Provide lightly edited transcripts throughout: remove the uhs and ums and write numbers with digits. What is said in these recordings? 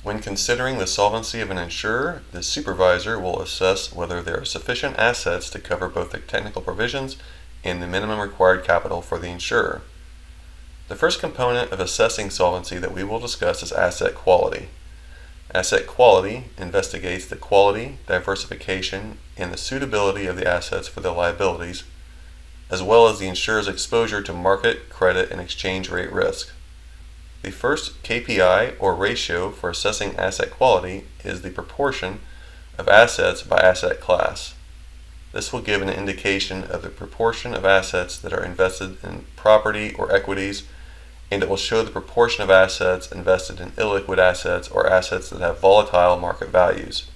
When considering the solvency of an insurer, the supervisor will assess whether there are sufficient assets to cover both the technical provisions and the minimum required capital for the insurer. The first component of assessing solvency that we will discuss is asset quality. Asset quality investigates the quality, diversification, and the suitability of the assets for the liabilities, as well as the insurer's exposure to market, credit, and exchange rate risk. The first KPI or ratio for assessing asset quality is the proportion of assets by asset class. This will give an indication of the proportion of assets that are invested in property or equities, and it will show the proportion of assets invested in illiquid assets or assets that have volatile market values.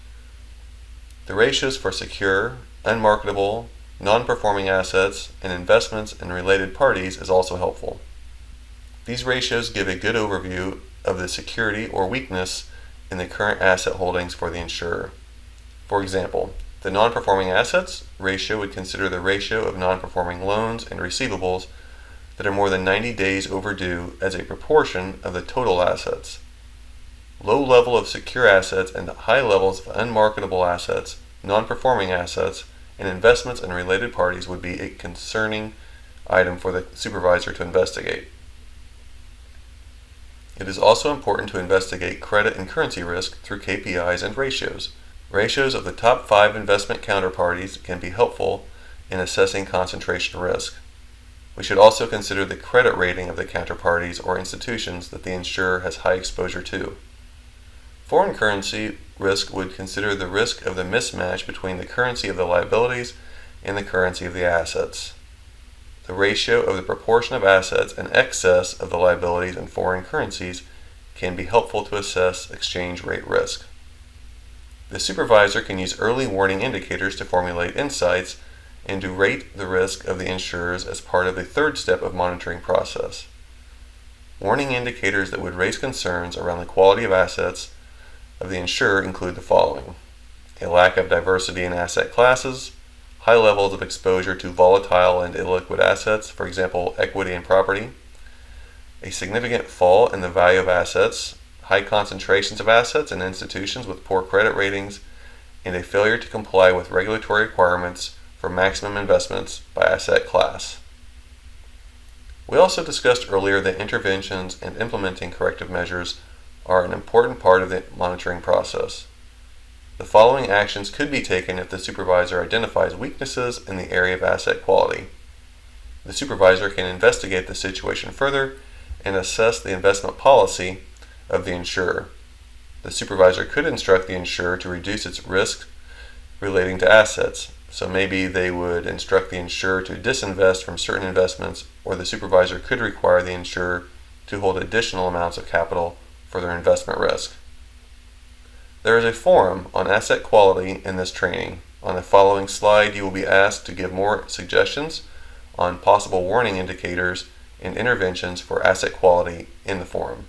The ratios for secure, unmarketable, non-performing assets, and investments in related parties is also helpful. These ratios give a good overview of the security or weakness in the current asset holdings for the insurer. For example, the non-performing assets ratio would consider the ratio of non-performing loans and receivables that are more than 90 days overdue as a proportion of the total assets. Low level of secure assets and high levels of unmarketable assets, non-performing assets, and investments in related parties would be a concerning item for the supervisor to investigate. It is also important to investigate credit and currency risk through KPIs and ratios. Ratios of the top 5 investment counterparties can be helpful in assessing concentration risk. We should also consider the credit rating of the counterparties or institutions that the insurer has high exposure to. Foreign currency risk would consider the risk of the mismatch between the currency of the liabilities and the currency of the assets. The ratio of the proportion of assets in excess of the liabilities in foreign currencies can be helpful to assess exchange rate risk. The supervisor can use early warning indicators to formulate insights and to rate the risk of the insurers as part of the third step of monitoring process. Warning indicators that would raise concerns around the quality of assets of the insurer include the following: a lack of diversity in asset classes, high levels of exposure to volatile and illiquid assets, for example, equity and property, a significant fall in the value of assets, high concentrations of assets in institutions with poor credit ratings, and a failure to comply with regulatory requirements for maximum investments by asset class. We also discussed earlier that interventions and implementing corrective measures are an important part of the monitoring process. The following actions could be taken if the supervisor identifies weaknesses in the area of asset quality. The supervisor can investigate the situation further and assess the investment policy of the insurer. The supervisor could instruct the insurer to reduce its risk relating to assets, so maybe they would instruct the insurer to disinvest from certain investments, or the supervisor could require the insurer to hold additional amounts of capital for their investment risk. There is a forum on asset quality in this training. On the following slide, you will be asked to give more suggestions on possible warning indicators and interventions for asset quality in the forum.